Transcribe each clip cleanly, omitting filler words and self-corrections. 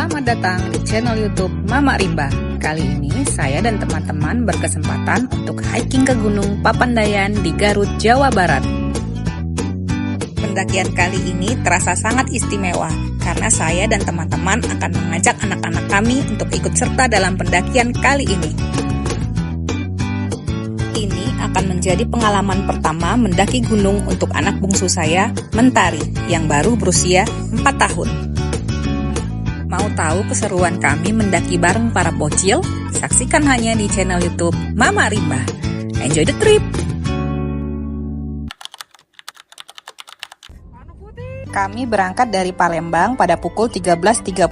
Selamat datang di channel YouTube Mama Rimba. Kali ini saya dan teman-teman berkesempatan untuk hiking ke Gunung Papandayan di Garut, Jawa Barat. Pendakian kali ini terasa sangat istimewa karena saya dan teman-teman akan mengajak anak-anak kami untuk ikut serta dalam pendakian kali ini. Ini akan menjadi pengalaman pertama mendaki gunung untuk anak bungsu saya, Mentari, yang baru berusia 4 tahun. Mau tahu keseruan kami mendaki bareng para bocil? Saksikan hanya di channel YouTube Mama Rimba. Enjoy the trip! Kami berangkat dari Palembang pada pukul 13.30.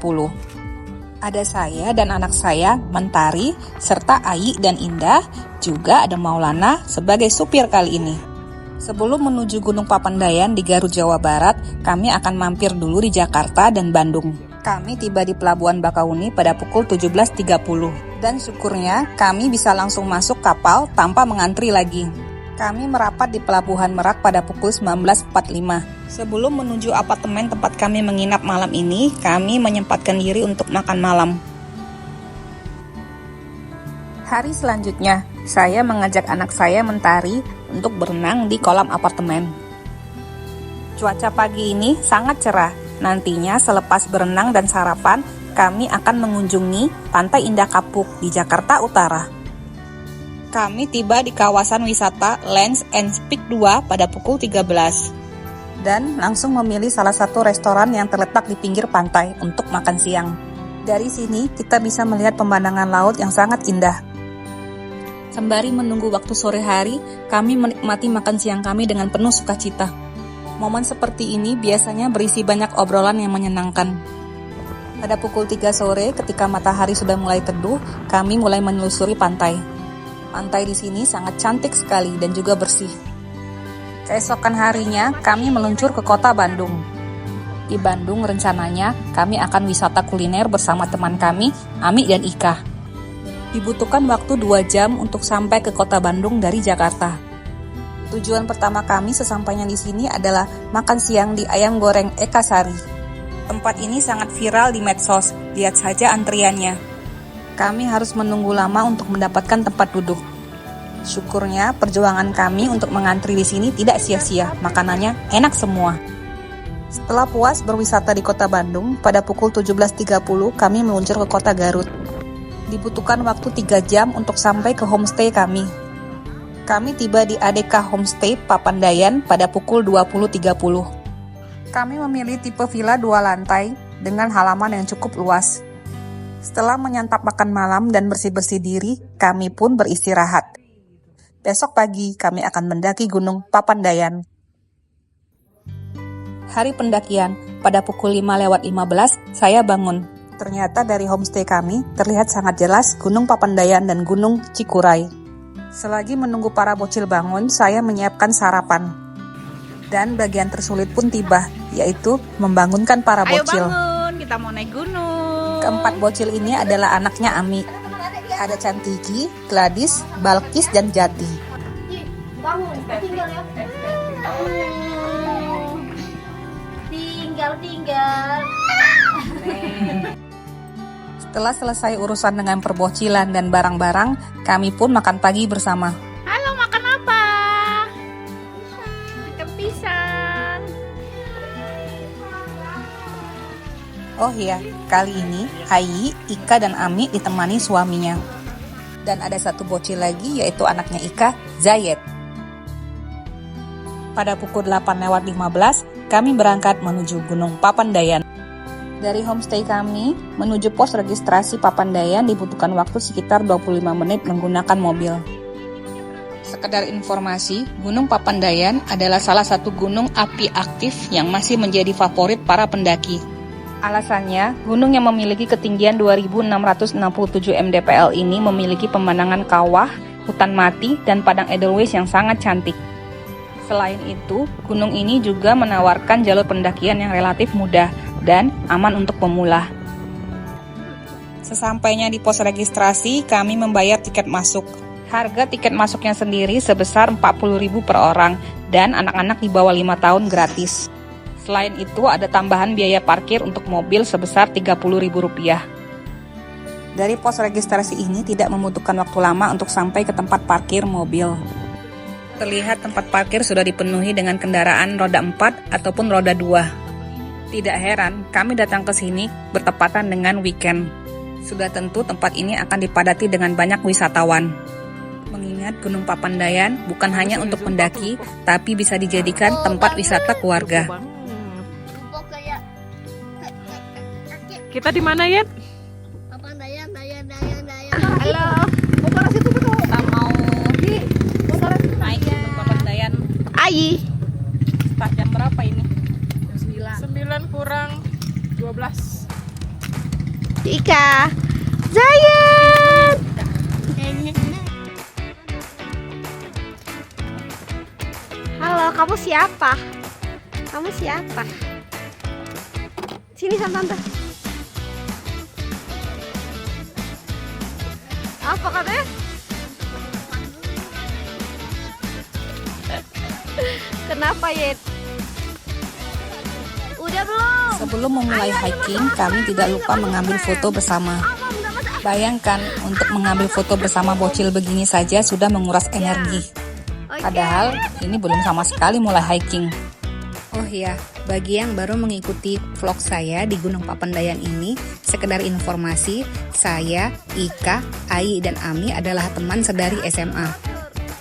Ada saya dan anak saya, Mentari, serta Ayi dan Indah, juga ada Maulana sebagai supir kali ini. Sebelum menuju Gunung Papandayan di Garut, Jawa Barat, kami akan mampir dulu di Jakarta dan Bandung. Kami tiba di Pelabuhan Bakauni pada pukul 17.30. Dan syukurnya kami bisa langsung masuk kapal tanpa mengantri lagi. Kami merapat di Pelabuhan Merak pada pukul 19.45. Sebelum menuju apartemen tempat kami menginap malam ini, kami menyempatkan diri untuk makan malam. Hari selanjutnya, saya mengajak anak saya Mentari untuk berenang di kolam apartemen. Cuaca pagi ini sangat cerah. Nantinya selepas berenang dan sarapan, kami akan mengunjungi Pantai Indah Kapuk di Jakarta Utara. Kami tiba di kawasan wisata Lens and Speak 2 pada pukul 13. Dan langsung memilih salah satu restoran yang terletak di pinggir pantai untuk makan siang. Dari sini kita bisa melihat pemandangan laut yang sangat indah. Sembari menunggu waktu sore hari, kami menikmati makan siang kami dengan penuh sukacita. Momen seperti ini biasanya berisi banyak obrolan yang menyenangkan. Pada pukul 3 sore ketika matahari sudah mulai teduh, kami mulai menelusuri pantai. Pantai di sini sangat cantik sekali dan juga bersih. Keesokan harinya, kami meluncur ke kota Bandung. Di Bandung rencananya kami akan wisata kuliner bersama teman kami, Ami dan Ika. Dibutuhkan waktu 2 jam untuk sampai ke kota Bandung dari Jakarta. Tujuan pertama kami sesampainya di sini adalah makan siang di Ayam Goreng Eka Sari. Tempat ini sangat viral di medsos, lihat saja antriannya. Kami harus menunggu lama untuk mendapatkan tempat duduk. Syukurnya perjuangan kami untuk mengantri di sini tidak sia-sia, makanannya enak semua. Setelah puas berwisata di kota Bandung, pada pukul 17.30 kami meluncur ke kota Garut. Dibutuhkan waktu 3 jam untuk sampai ke homestay kami. Kami tiba di ADK Homestay Papandayan pada pukul 20.30. Kami memilih tipe villa 2 lantai dengan halaman yang cukup luas. Setelah menyantap makan malam dan bersih-bersih diri, kami pun beristirahat. Besok pagi kami akan mendaki Gunung Papandayan. Hari pendakian, pada pukul 5:15 saya bangun. Ternyata dari homestay kami terlihat sangat jelas Gunung Papandayan dan Gunung Cikuray. Selagi menunggu para bocil bangun, saya menyiapkan sarapan. Dan bagian tersulit pun tiba, yaitu membangunkan para bocil. Ayo bangun, kita mau naik gunung. Keempat bocil ini adalah anaknya Ami. Ada Cantiki, Gladys, Balkis, dan Jati. Bangun, tinggal ya. Tinggal. Setelah selesai urusan dengan perbocilan dan barang-barang, kami pun makan pagi bersama. Halo, makan apa? Makan pisang. Oh iya, kali ini Ayi, Ika, dan Ami ditemani suaminya. Dan ada satu bocil lagi, yaitu anaknya Ika, Zayed. Pada pukul 8:15, kami berangkat menuju Gunung Papandayan. Dari homestay kami menuju pos registrasi Papandayan dibutuhkan waktu sekitar 25 menit menggunakan mobil. Sekedar informasi, Gunung Papandayan adalah salah satu gunung api aktif yang masih menjadi favorit para pendaki. Alasannya, gunung yang memiliki ketinggian 2.667 mdpl ini memiliki pemandangan kawah, hutan mati, dan padang edelweiss yang sangat cantik. Selain itu, gunung ini juga menawarkan jalur pendakian yang relatif mudah dan aman untuk pemula. Sesampainya di pos registrasi, kami membayar tiket masuk. Harga tiket masuknya sendiri sebesar 40.000 per orang dan anak-anak di bawah 5 tahun gratis. Selain itu ada tambahan biaya parkir untuk mobil sebesar Rp30.000. Dari pos registrasi ini tidak membutuhkan waktu lama untuk sampai ke tempat parkir mobil. Terlihat tempat parkir sudah dipenuhi dengan kendaraan roda 4 ataupun roda 2. Tidak heran kami datang ke sini bertepatan dengan weekend. Sudah tentu tempat ini akan dipadati dengan banyak wisatawan. Mengingat Gunung Papandayan bukan hanya untuk mendaki, tapi bisa dijadikan tempat wisata keluarga. Pokoknya Kita di mana, Yet? Papandayan. Halo. Kita mau naik Gunung Papandayan. Ayi. Start jam berapa ini? Jam 9 kurang 12. Ika. Zayan. Halo, kamu siapa? Kamu siapa? Sini sama tante. Apa katanya? Kenapa, Yet? Udah belum? Sebelum memulai hiking, kami tidak lupa mengambil foto bersama. Bayangkan, untuk mengambil foto bersama bocil begini saja sudah menguras energi. Padahal ini belum sama sekali mulai hiking. Oh ya, bagi yang baru mengikuti vlog saya di Gunung Papandayan ini, sekedar informasi, saya, Ika, Ai, dan Ami adalah teman sedari SMA.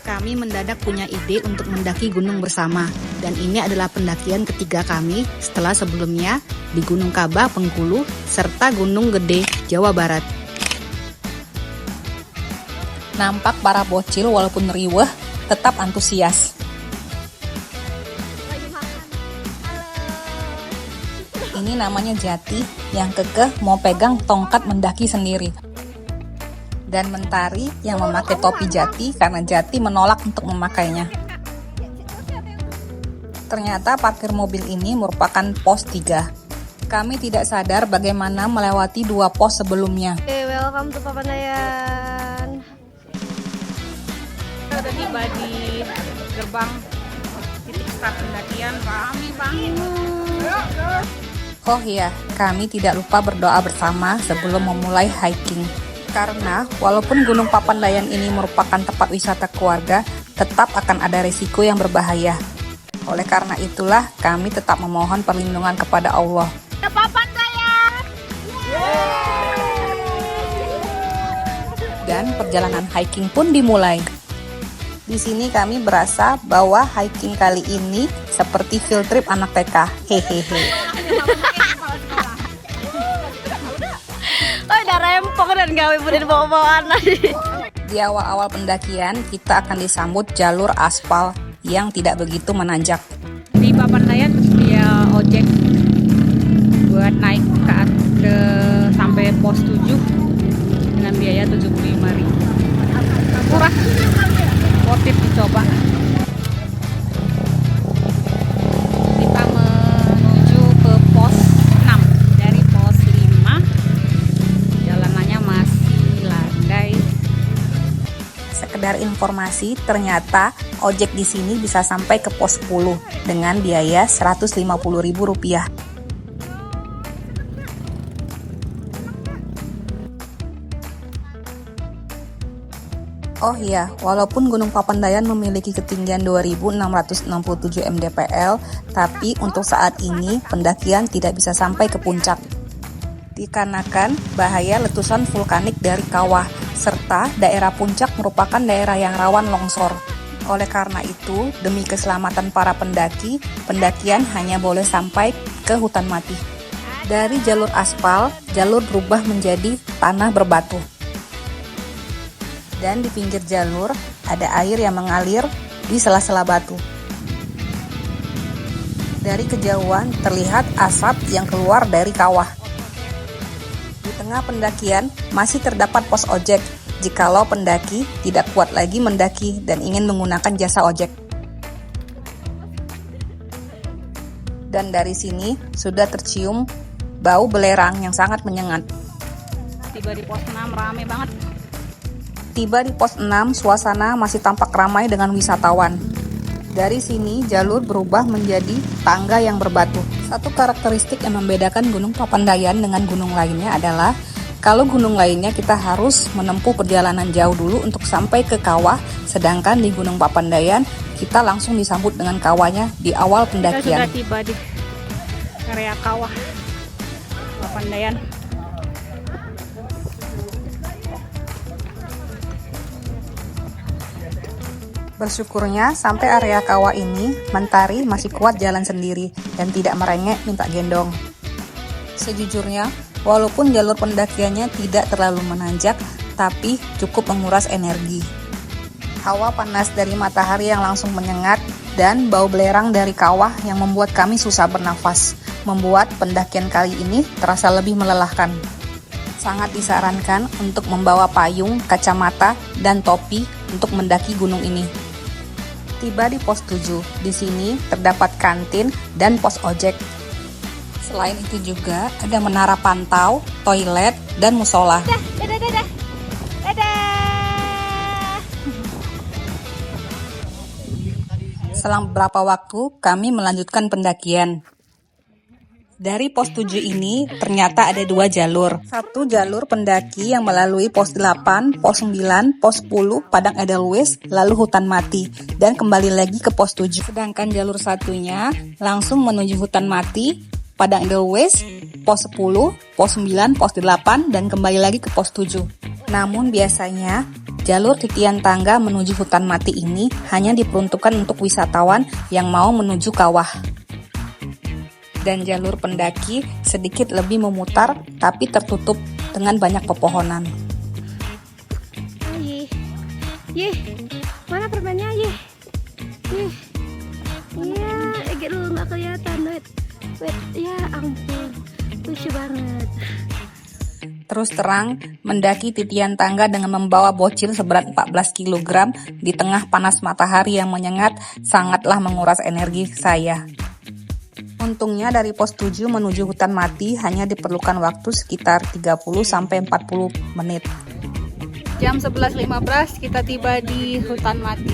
Kami mendadak punya ide untuk mendaki gunung bersama, dan ini adalah pendakian ketiga kami setelah sebelumnya di Gunung Kaba, Bengkulu, serta Gunung Gede, Jawa Barat. Nampak para bocil walaupun riweh, tetap antusias. Ini namanya Jati yang kekeh mau pegang tongkat mendaki sendiri. Dan Mentari yang memakai topi Jati karena Jati menolak untuk memakainya. Ternyata parkir mobil ini merupakan pos 3. Kami tidak sadar bagaimana melewati 2 pos sebelumnya. Welcome to Papandayan. Kita udah tiba di gerbang titik start pendakian. Rame banget. Oh iya, kami tidak lupa berdoa bersama sebelum memulai hiking. Karena walaupun Gunung Papandayan ini merupakan tempat wisata keluarga, tetap akan ada risiko yang berbahaya. Oleh karena itulah, kami tetap memohon perlindungan kepada Allah. Papandayan. Dan perjalanan hiking pun dimulai. Di sini kami berasa bahwa hiking kali ini seperti field trip anak TK. Hehehe. Oh, udah rempong dan gawe bener bawa-bawaan tadi. Di awal-awal pendakian, kita akan disambut jalur aspal yang tidak begitu menanjak. Di Papandayan tersedia ojek buat naik ke sampai pos 7 dengan biaya 75.000. Murah. Worth it dicoba. Kita menuju ke pos 6. Dari pos 5 jalanannya masih landai. Sekedar informasi, ternyata ojek di sini bisa sampai ke pos 10 dengan biaya Rp150.000. Oh iya, walaupun Gunung Papandayan memiliki ketinggian 2.667 mdpl, tapi untuk saat ini pendakian tidak bisa sampai ke puncak. Dikarenakan bahaya letusan vulkanik dari kawah, serta daerah puncak merupakan daerah yang rawan longsor. Oleh karena itu, demi keselamatan para pendaki, pendakian hanya boleh sampai ke hutan mati. Dari jalur aspal, jalur berubah menjadi tanah berbatu. Dan di pinggir jalur ada air yang mengalir di sela-sela batu. Dari kejauhan terlihat asap yang keluar dari kawah. Di tengah pendakian masih terdapat pos ojek jikalau pendaki tidak kuat lagi mendaki dan ingin menggunakan jasa ojek. Dan dari sini sudah tercium bau belerang yang sangat menyengat. Tiba di pos 6 rame banget. Tiba di pos 6, suasana masih tampak ramai dengan wisatawan. Dari sini jalur berubah menjadi tangga yang berbatu. Satu karakteristik yang membedakan Gunung Papandayan dengan gunung lainnya adalah kalau gunung lainnya kita harus menempuh perjalanan jauh dulu untuk sampai ke kawah, sedangkan di Gunung Papandayan kita langsung disambut dengan kawahnya di awal Kita sudah pendakian. tiba di area kawah Papandayan. Bersyukurnya sampai area kawah ini, Mentari masih kuat jalan sendiri dan tidak merengek minta gendong. Sejujurnya, walaupun jalur pendakiannya tidak terlalu menanjak, tapi cukup menguras energi. Hawa panas dari matahari yang langsung menyengat dan bau belerang dari kawah yang membuat kami susah bernafas, membuat pendakian kali ini terasa lebih melelahkan. Sangat disarankan untuk membawa payung, kacamata, dan topi untuk mendaki gunung ini. Tiba di pos 7, di sini terdapat kantin dan pos ojek. Selain itu juga ada menara pantau, toilet, dan musola. Dadah. Selang beberapa waktu, kami melanjutkan pendakian. Dari pos 7 ini, ternyata ada 2 jalur. Satu jalur pendaki yang melalui pos 8, pos 9, pos 10, Padang Edelweiss, lalu hutan mati, dan kembali lagi ke pos 7. Sedangkan jalur satunya langsung menuju hutan mati, Padang Edelweiss, pos 10, pos 9, pos 8, dan kembali lagi ke pos 7. Namun biasanya, jalur titian tangga menuju hutan mati ini hanya diperuntukkan untuk wisatawan yang mau menuju kawah. Dan jalur pendaki sedikit lebih memutar tapi tertutup dengan banyak pepohonan. Yeh, mana permennya Yeh? Iya, dulu nggak kelihatan. Wait, ya ampun, lucu banget. Terus terang, mendaki titian tangga dengan membawa bocil seberat 14 kg di tengah panas matahari yang menyengat sangatlah menguras energi saya. Untungnya dari pos 7 menuju hutan mati hanya diperlukan waktu sekitar 30-40 menit. Jam 11.15 kita tiba di hutan mati.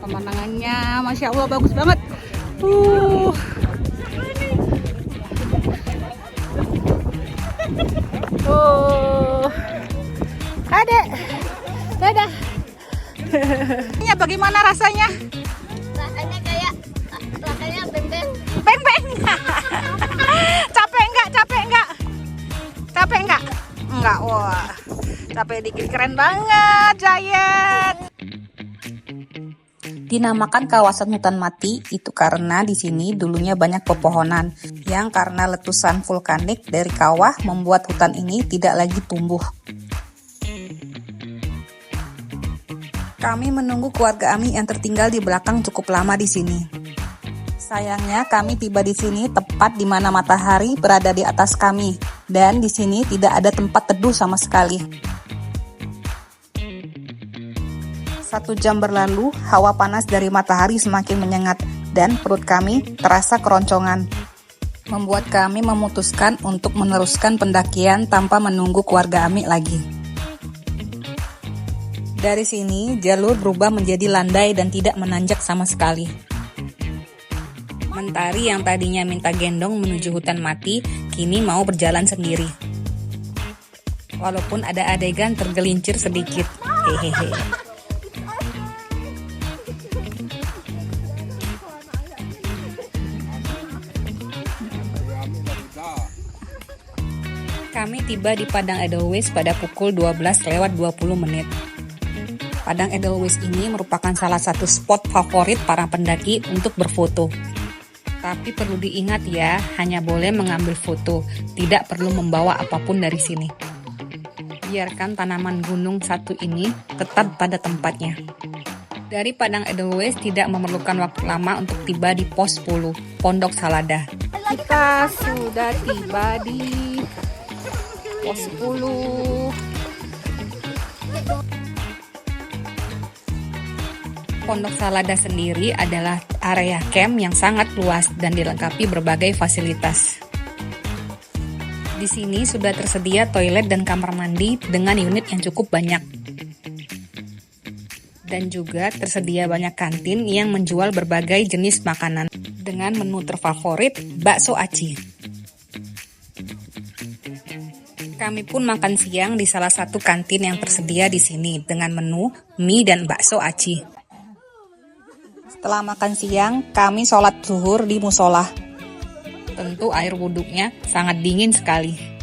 Pemandangannya Masya Allah bagus banget. Adek, dadah. Ya, bagaimana rasanya? Rasanya kayak beng-beng. Beng-beng. Capek enggak? Enggak, wah. Capek dikit, keren banget, Jayet. Dinamakan kawasan hutan mati itu karena di sini dulunya banyak pepohonan yang karena letusan vulkanik dari kawah membuat hutan ini tidak lagi tumbuh. Kami menunggu keluarga Ami yang tertinggal di belakang cukup lama di sini. Sayangnya kami tiba di sini tepat di mana matahari berada di atas kami dan di sini tidak ada tempat teduh sama sekali. 1 jam berlalu, hawa panas dari matahari semakin menyengat dan perut kami terasa keroncongan. Membuat kami memutuskan untuk meneruskan pendakian tanpa menunggu keluarga Ami lagi. Dari sini, jalur berubah menjadi landai dan tidak menanjak sama sekali. Mentari yang tadinya minta gendong menuju hutan mati, kini mau berjalan sendiri. Walaupun ada adegan tergelincir sedikit. Hehehe. Kami tiba di Padang Edelweiss pada pukul 12:20 menit. Padang Edelweiss ini merupakan salah satu spot favorit para pendaki untuk berfoto. Tapi perlu diingat ya, hanya boleh mengambil foto, tidak perlu membawa apapun dari sini. Biarkan tanaman gunung satu ini tetap pada tempatnya. Dari Padang Edelweiss tidak memerlukan waktu lama untuk tiba di pos 10, Pondok Salada. Kita sudah tiba di pos 10. Pondok Salada sendiri adalah area camp yang sangat luas dan dilengkapi berbagai fasilitas. Di sini sudah tersedia toilet dan kamar mandi dengan unit yang cukup banyak. Dan juga tersedia banyak kantin yang menjual berbagai jenis makanan dengan menu terfavorit bakso aci. Kami pun makan siang di salah satu kantin yang tersedia di sini dengan menu mie dan bakso aci. Setelah makan siang, kami sholat zuhur di musola. Tentu air wuduknya sangat dingin sekali.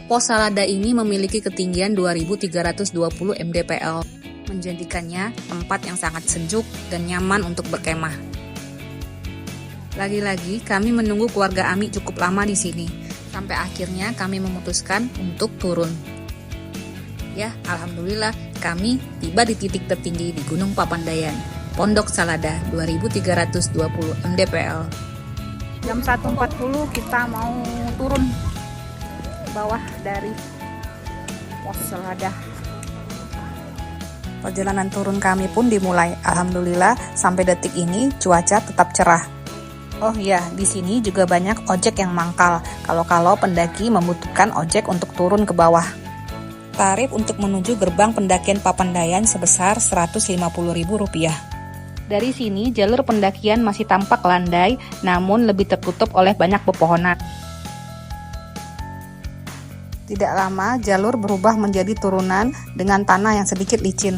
Pos Salada ini memiliki ketinggian 2320 mdpl, menjadikannya tempat yang sangat sejuk dan nyaman untuk berkemah. Lagi-lagi kami menunggu keluarga Ami cukup lama di sini, sampai akhirnya kami memutuskan untuk turun. Ya, alhamdulillah kami tiba di titik tertinggi di Gunung Papandayan, Pondok Salada 2320 mdpl. Jam 1.40 kita mau turun bawah dari Pos Salada. Perjalanan turun kami pun dimulai. Alhamdulillah sampai detik ini cuaca tetap cerah. Oh iya, di sini juga banyak ojek yang mangkal. Kalau pendaki membutuhkan ojek untuk turun ke bawah. Tarif untuk menuju gerbang pendakian Papandayan sebesar Rp150.000. Dari sini jalur pendakian masih tampak landai, namun lebih tertutup oleh banyak pepohonan. Tidak lama, jalur berubah menjadi turunan dengan tanah yang sedikit licin.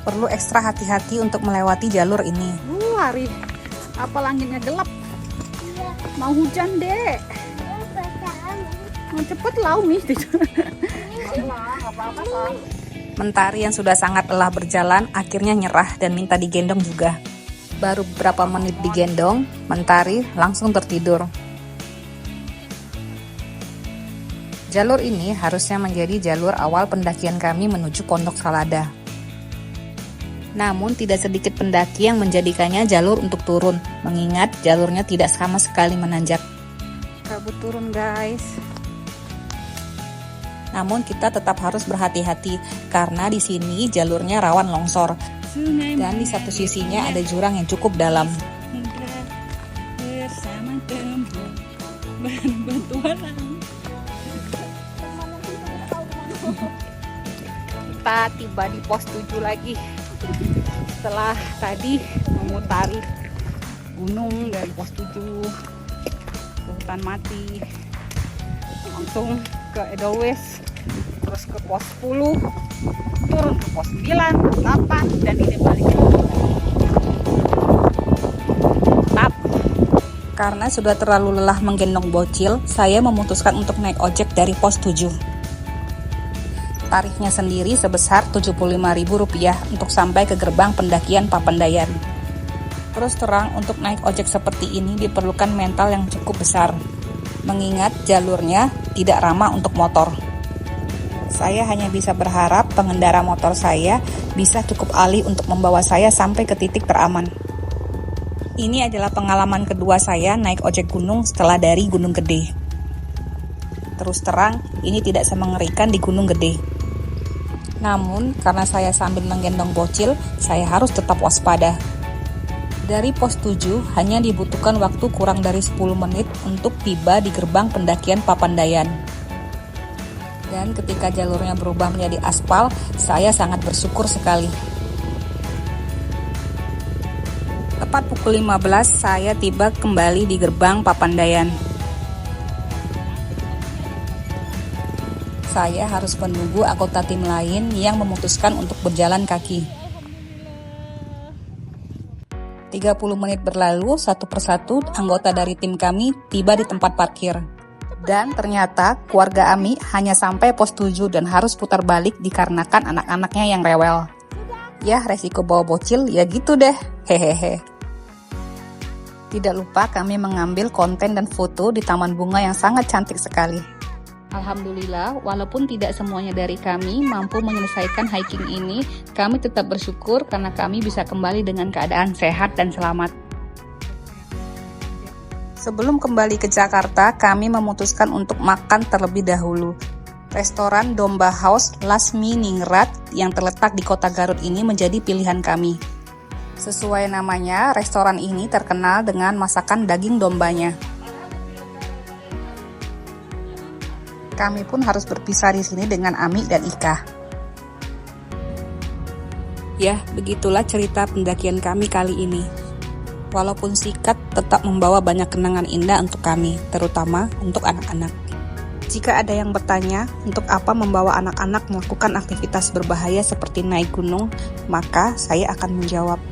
Perlu ekstra hati-hati untuk melewati jalur ini. Hari apa langitnya gelap? Mau hujan, Dek. Mau cepet lau nih. Mentari yang sudah sangat lelah berjalan akhirnya nyerah dan minta digendong juga. Baru beberapa menit digendong, Mentari langsung tertidur. Jalur ini harusnya menjadi jalur awal pendakian kami menuju Pondok Salada. Namun tidak sedikit pendaki yang menjadikannya jalur untuk turun, mengingat jalurnya tidak sama sekali menanjak. Kabut turun, guys. Namun kita tetap harus berhati-hati karena di sini jalurnya rawan longsor dan di satu sisinya ada jurang yang cukup dalam. Bersama teman bantuan. Kita tiba di pos 7 lagi setelah tadi memutari gunung dari pos 7 ke hutan mati langsung ke Edelweiss, terus ke pos 10, turun ke pos 9, 8, dan ini balik tetap. Karena sudah terlalu lelah menggendong bocil, saya memutuskan untuk naik ojek dari pos 7. Tarifnya sendiri sebesar Rp75.000 untuk sampai ke gerbang pendakian Papandayan. Terus terang, untuk naik ojek seperti ini diperlukan mental yang cukup besar, mengingat jalurnya tidak ramah untuk motor. Saya hanya bisa berharap pengendara motor saya bisa cukup ahli untuk membawa saya sampai ke titik teraman. Ini adalah pengalaman kedua saya naik ojek gunung setelah dari Gunung Gede. Terus terang, ini tidak semengerikan di Gunung Gede. Namun, karena saya sambil menggendong bocil, saya harus tetap waspada. Dari pos 7, hanya dibutuhkan waktu kurang dari 10 menit untuk tiba di gerbang pendakian Papandayan. Dan ketika jalurnya berubah menjadi aspal, saya sangat bersyukur sekali. Tepat pukul 15, saya tiba kembali di gerbang Papandayan. Saya harus menunggu anggota tim lain yang memutuskan untuk berjalan kaki. 30 menit berlalu, satu persatu anggota dari tim kami tiba di tempat parkir. Dan ternyata keluarga Ami hanya sampai pos 7 dan harus putar balik dikarenakan anak-anaknya yang rewel. Ya, resiko bawa bocil ya gitu deh, hehehe. Tidak lupa kami mengambil konten dan foto di taman bunga yang sangat cantik sekali. Alhamdulillah, walaupun tidak semuanya dari kami mampu menyelesaikan hiking ini, kami tetap bersyukur karena kami bisa kembali dengan keadaan sehat dan selamat. Sebelum kembali ke Jakarta, kami memutuskan untuk makan terlebih dahulu. Restoran Domba House Lasmi Ningrat yang terletak di kota Garut ini menjadi pilihan kami. Sesuai namanya, restoran ini terkenal dengan masakan daging dombanya. Kami pun harus berpisah di sini dengan Ami dan Ika. Ya, begitulah cerita pendakian kami kali ini. Walaupun singkat, tetap membawa banyak kenangan indah untuk kami, terutama untuk anak-anak. Jika ada yang bertanya, untuk apa membawa anak-anak melakukan aktivitas berbahaya seperti naik gunung, maka saya akan menjawab.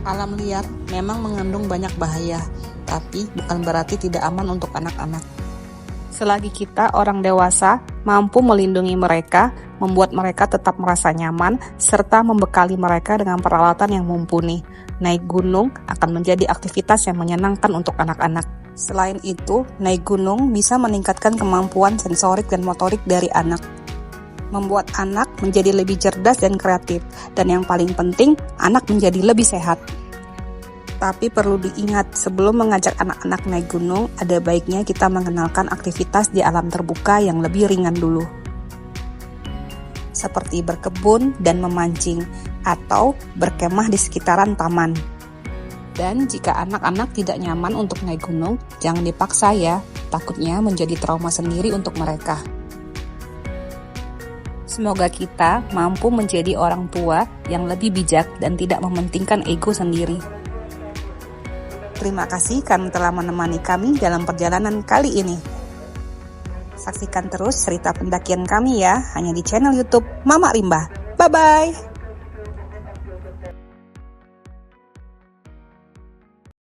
Alam liar memang mengandung banyak bahaya, tapi bukan berarti tidak aman untuk anak-anak. Selagi kita orang dewasa mampu melindungi mereka, membuat mereka tetap merasa nyaman, serta membekali mereka dengan peralatan yang mumpuni, naik gunung akan menjadi aktivitas yang menyenangkan untuk anak-anak. Selain itu, naik gunung bisa meningkatkan kemampuan sensorik dan motorik dari anak, membuat anak menjadi lebih cerdas dan kreatif, dan yang paling penting, anak menjadi lebih sehat. Tapi perlu diingat, sebelum mengajak anak-anak naik gunung, ada baiknya kita mengenalkan aktivitas di alam terbuka yang lebih ringan dulu. Seperti berkebun dan memancing, atau berkemah di sekitaran taman. Dan jika anak-anak tidak nyaman untuk naik gunung, jangan dipaksa ya, takutnya menjadi trauma sendiri untuk mereka. Semoga kita mampu menjadi orang tua yang lebih bijak dan tidak mementingkan ego sendiri. Terima kasih karena telah menemani kami dalam perjalanan kali ini. Saksikan terus cerita pendakian kami ya, hanya di channel YouTube Mama Rimba. Bye-bye!